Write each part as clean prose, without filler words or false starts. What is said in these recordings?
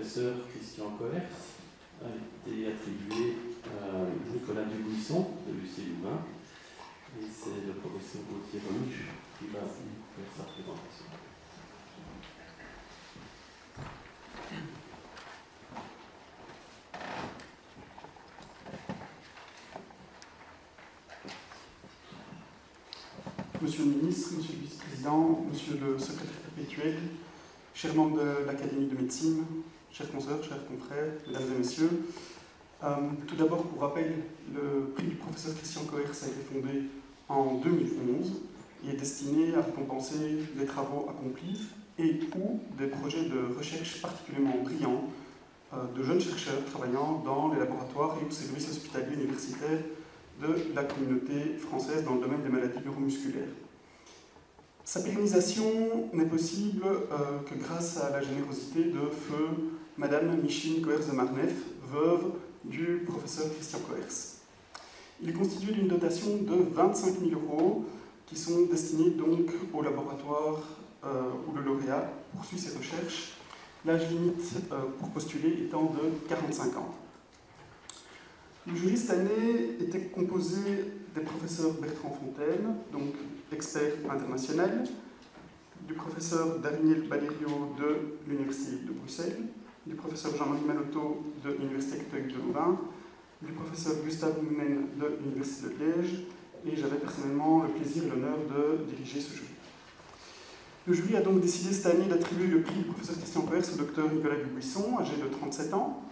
professeur Christian Coers a été attribué à Nicolas Dubuisson de l'UC Louvain. Et c'est le professeur Gauthier Romiche qui va nous faire sa présentation. Monsieur le ministre, monsieur le vice-président, monsieur le secrétaire perpétuel, chers membres de l'Académie de médecine, chers consoeurs, chers confrères, mesdames et messieurs, tout d'abord, pour rappel, le prix du professeur Christian Coers a été fondé en 2011 et est destiné à récompenser les travaux accomplis et ou des projets de recherche particulièrement brillants de jeunes chercheurs travaillant dans les laboratoires et aux services hospitaliers universitaires de la communauté française dans le domaine des maladies neuromusculaires. Sa pérennisation n'est possible que grâce à la générosité de feu Madame Micheline Coers de Marneffe, veuve du professeur Christian Coers. Il est constitué d'une dotation de 25 000 € qui sont destinés donc au laboratoire où le lauréat poursuit ses recherches, l'âge limite pour postuler étant de 45 ans. Le jury cette année était composé des professeurs Bertrand Fontaine, donc expert international, du professeur Daniel Balerio de l'Université de Bruxelles, du professeur Jean-Marie Malotto de l'Université catholique de Louvain, du professeur Gustave Mounen de l'Université de Liège, et j'avais personnellement le plaisir et l'honneur de diriger ce jury. Le jury a donc décidé cette année d'attribuer le prix du professeur Christian Coers au docteur Nicolas Dubuisson, âgé de 37 ans.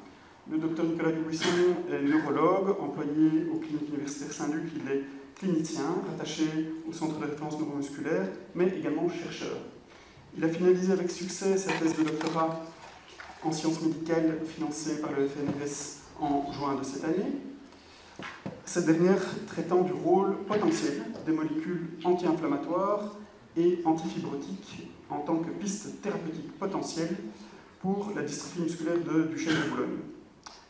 Le docteur Nicolas Dubuisson est neurologue, employé aux cliniques universitaires Saint-Luc. Il est clinicien, rattaché au centre de référence neuromusculaire, mais également chercheur. Il a finalisé avec succès sa thèse de doctorat en sciences médicales financée par le FNRS en juin de cette année. Cette dernière traitant du rôle potentiel des molécules anti-inflammatoires et antifibrotiques en tant que piste thérapeutique potentielle pour la dystrophie musculaire de Duchenne de Boulogne.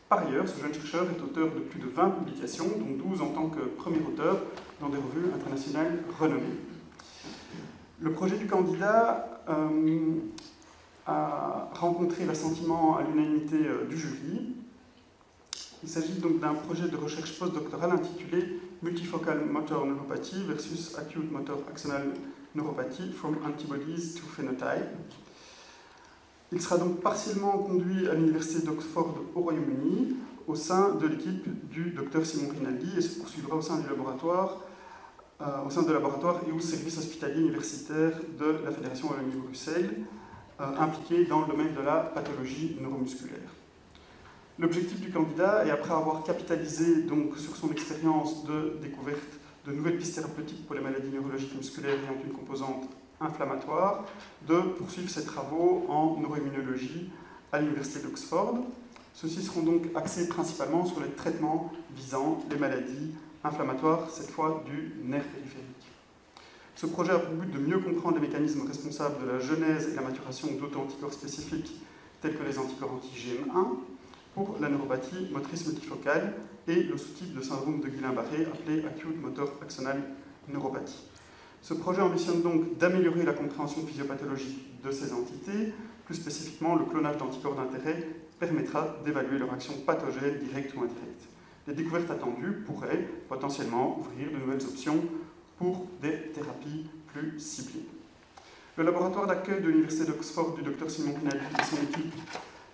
Par ailleurs, ce jeune chercheur est auteur de plus de 20 publications, dont 12 en tant que premier auteur dans des revues internationales renommées. Le projet du candidat a rencontré l'assentiment à l'unanimité du jury. Il s'agit donc d'un projet de recherche postdoctorale intitulé Multifocal Motor Neuropathy versus Acute Motor Axonal Neuropathy from Antibodies to Phenotype. Il sera donc partiellement conduit à l'université d'Oxford au Royaume-Uni au sein de l'équipe du Dr Simon Rinaldi et se poursuivra au sein du laboratoire, et au service hospitalier universitaire de la Fédération Wallonie-Bruxelles, impliqué dans le domaine de la pathologie neuromusculaire. L'objectif du candidat est, après avoir capitalisé donc sur son expérience de découverte de nouvelles pistes thérapeutiques pour les maladies neurologiques musculaires ayant une composante inflammatoire, de poursuivre ses travaux en neuroimmunologie à l'université d'Oxford. Ceux-ci seront donc axés principalement sur les traitements visant les maladies inflammatoires, cette fois du nerf périphérique. Ce projet a pour but de mieux comprendre les mécanismes responsables de la genèse et la maturation d'auto-anticorps spécifiques tels que les anticorps anti-GM1 pour la neuropathie motrice multifocale et le sous-type de syndrome de Guillain-Barré appelé Acute Motor Axonal Neuropathie. Ce projet ambitionne donc d'améliorer la compréhension physiopathologique de ces entités. Plus spécifiquement, le clonage d'anticorps d'intérêt permettra d'évaluer leur action pathogène directe ou indirecte. Les découvertes attendues pourraient potentiellement ouvrir de nouvelles options pour des thérapies plus ciblées. Le laboratoire d'accueil de l'université d'Oxford du Dr Simon Rinaldi et son équipe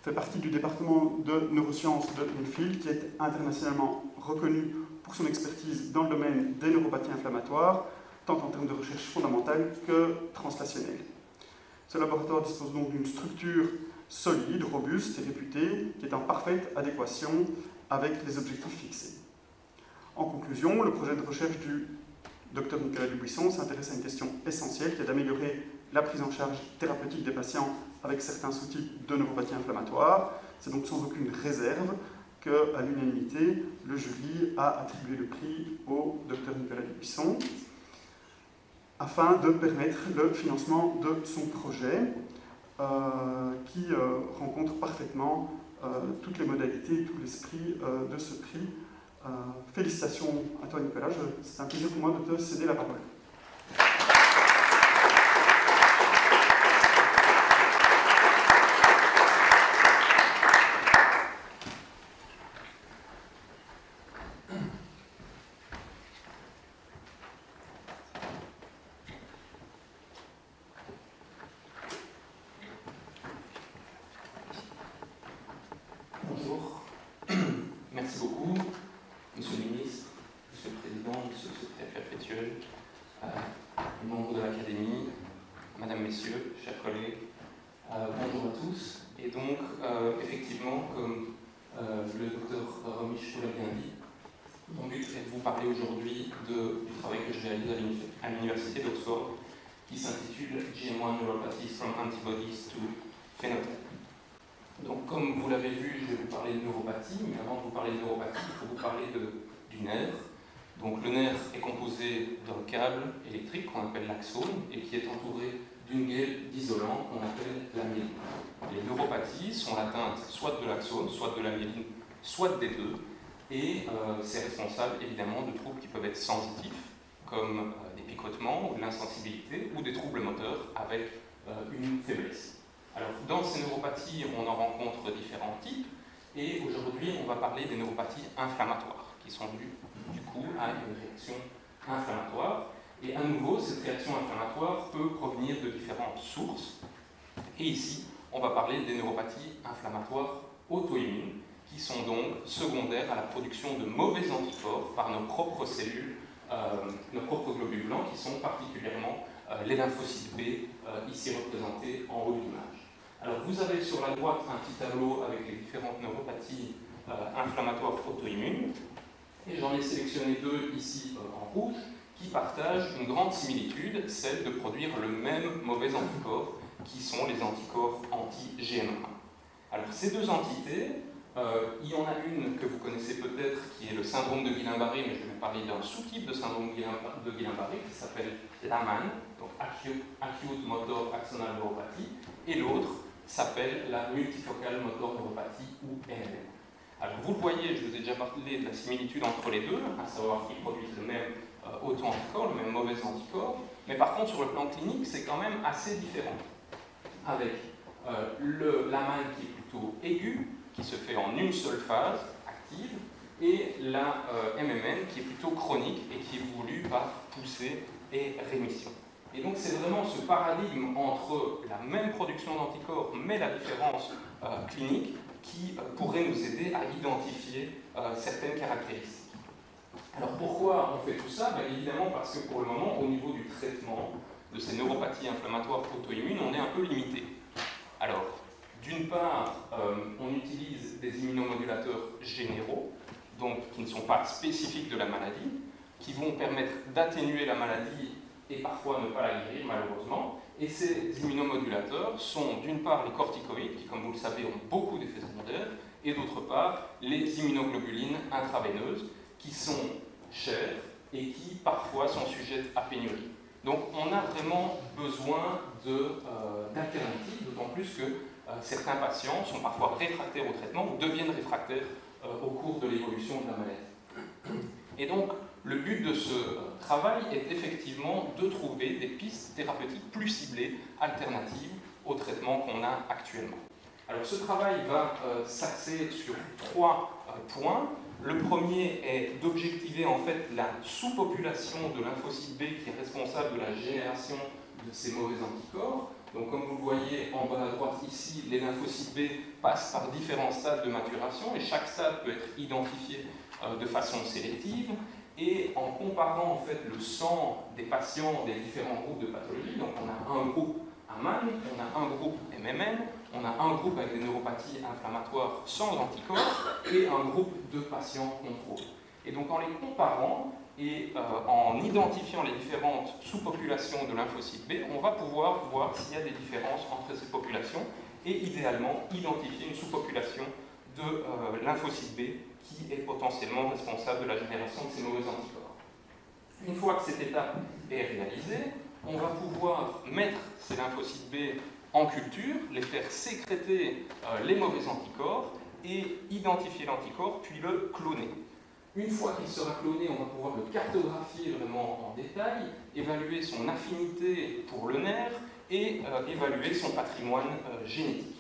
fait partie du département de neurosciences de Linfield, qui est internationalement reconnu pour son expertise dans le domaine des neuropathies inflammatoires, tant en termes de recherche fondamentale que translationnelle. Ce laboratoire dispose donc d'une structure solide, robuste et réputée, qui est en parfaite adéquation avec les objectifs fixés. En conclusion, le projet de recherche du Dr Nicolas Dubuisson s'intéresse à une question essentielle qui est d'améliorer la prise en charge thérapeutique des patients avec certains sous-types de neuropathie inflammatoire. C'est donc sans aucune réserve qu'à l'unanimité, le jury a attribué le prix au Dr Nicolas Dubuisson afin de permettre le financement de son projet qui rencontre parfaitement toutes les modalités et tout l'esprit de ce prix. Félicitations à toi Nicolas, c'est un plaisir pour moi de te céder la parole. Bossuel, membres de l'Académie, Madame, Messieurs, chers collègues, bonjour à tous. Et donc, effectivement, comme le docteur Romisch l'a bien dit, mon but est de vous parler aujourd'hui du travail que je réalise à l'Université d'Oxford, qui s'intitule GM1 Neuropathies from Antibodies to Phenotype. Donc, comme vous l'avez vu, je vais vous parler de neuropathie, mais avant de vous parler de neuropathie, il faut vous parler du nerf. Donc, le nerf est composé d'un câble électrique qu'on appelle l'axone et qui est entouré d'une gaine d'isolant qu'on appelle la myéline. Les neuropathies sont atteintes soit de l'axone, soit de la myéline, soit des deux, et c'est responsable évidemment de troubles qui peuvent être sensitifs, comme des picotements ou de l'insensibilité, ou des troubles moteurs avec une faiblesse. Alors, dans ces neuropathies, on en rencontre différents types, et aujourd'hui, on va parler des neuropathies inflammatoires, qui sont dues, du coup, à une réaction inflammatoire. Et à nouveau, cette réaction inflammatoire peut provenir de différentes sources. Et ici, on va parler des neuropathies inflammatoires auto-immunes, qui sont donc secondaires à la production de mauvais anticorps par nos propres cellules, nos propres globules blancs, qui sont particulièrement les lymphocytes B, ici représentés en haut de l'image. Alors, vous avez sur la droite un petit tableau avec les différentes neuropathies inflammatoires auto-immunes, et j'en ai sélectionné deux ici en rouge, qui partagent une grande similitude, celle de produire le même mauvais anticorps, qui sont les anticorps anti-GM1. Alors, ces deux entités, il y en a une que vous connaissez peut-être, qui est le syndrome de Guillain-Barré, mais je vais vous parler d'un sous-type de syndrome de Guillain-Barré, qui s'appelle l'AMAN, donc Acute Motor Axonal Neuropathy, et l'autre s'appelle la Multifocal Motor Neuropathie, ou MMN. Alors, vous le voyez, je vous ai déjà parlé de la similitude entre les deux, à savoir qu'ils produisent le même auto-anticorps, le même mauvais anticorps, mais par contre, sur le plan clinique, c'est quand même assez différent. Avec l'AMAN qui est plutôt aigu, qui se fait en une seule phase active, et la MMN qui est plutôt chronique et qui est voulue par poussée et rémission. Et donc c'est vraiment ce paradigme entre la même production d'anticorps mais la différence clinique qui pourrait nous aider à identifier certaines caractéristiques. Alors pourquoi on fait tout ça? Évidemment parce que pour le moment, au niveau du traitement de ces neuropathies inflammatoires auto-immunes, on est un peu limité. Alors, d'une part, on utilise des immunomodulateurs généraux, donc qui ne sont pas spécifiques de la maladie, qui vont permettre d'atténuer la maladie et parfois ne pas la guérir, malheureusement. Et ces immunomodulateurs sont d'une part les corticoïdes, qui, comme vous le savez, ont beaucoup d'effets secondaires, et d'autre part les immunoglobulines intraveineuses, qui sont chères et qui parfois sont sujettes à pénurie. Donc on a vraiment besoin d'alternatives, d'autant plus que certains patients sont parfois réfractaires au traitement ou deviennent réfractaires au cours de l'évolution de la maladie. Et donc, le but de ce travail est effectivement de trouver des pistes thérapeutiques plus ciblées, alternatives au traitement qu'on a actuellement. Alors, ce travail va s'axer sur 3 points. Le premier est d'objectiver en fait la sous-population de lymphocytes B qui est responsable de la génération de ces mauvais anticorps. Donc, comme vous le voyez en bas à droite ici, les lymphocytes B passent par différents stades de maturation et chaque stade peut être identifié de façon sélective. Et en comparant en fait le sang des patients des différents groupes de pathologie, donc on a un groupe AMAN, on a un groupe MMN, on a un groupe avec des neuropathies inflammatoires sans anticorps et un groupe de patients contrôle. Et donc en les comparant et en identifiant les différentes sous-populations de lymphocytes B, on va pouvoir voir s'il y a des différences entre ces populations et idéalement identifier une sous-population de lymphocytes B qui est potentiellement responsable de la génération de ces mauvais anticorps. Une fois que cette étape est réalisée, on va pouvoir mettre ces lymphocytes B en culture, les faire sécréter les mauvais anticorps et identifier l'anticorps, puis le cloner. Une fois qu'il sera cloné, on va pouvoir le cartographier vraiment en détail, évaluer son affinité pour le nerf et évaluer son patrimoine génétique.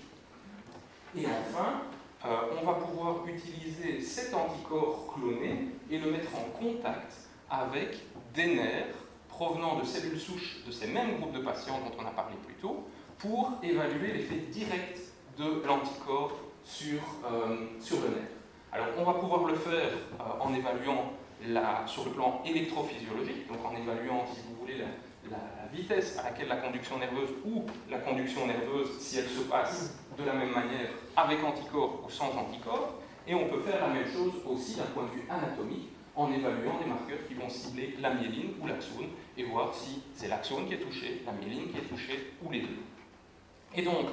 Et enfin, on va pouvoir utiliser cet anticorps cloné et le mettre en contact avec des nerfs provenant de cellules souches de ces mêmes groupes de patients dont on a parlé plus tôt, pour évaluer l'effet direct de l'anticorps sur le nerf. Alors, on va pouvoir le faire en évaluant sur le plan électrophysiologique, donc en évaluant, si vous voulez, la vitesse à laquelle la conduction nerveuse ou la conduction nerveuse, si elle se passe de la même manière avec anticorps ou sans anticorps. Et on peut faire la même chose aussi d'un point de vue anatomique en évaluant des marqueurs qui vont cibler la myéline ou l'axone et voir si c'est l'axone qui est touché, la myéline qui est touchée ou les deux. Et donc,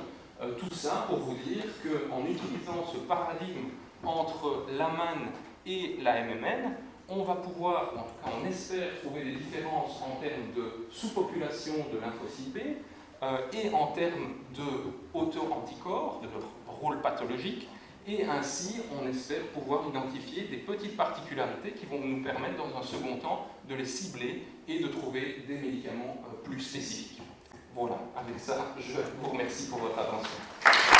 tout ça pour vous dire qu'en utilisant ce paradigme entre la MAN et la MMN, on va pouvoir, en tout cas on espère, trouver des différences en termes de sous-population de lymphocytes B et en termes de auto-anticorps, de leur rôle pathologique, et ainsi on espère pouvoir identifier des petites particularités qui vont nous permettre dans un second temps de les cibler et de trouver des médicaments plus spécifiques. Voilà, avec ça, je vous remercie pour votre attention. Merci.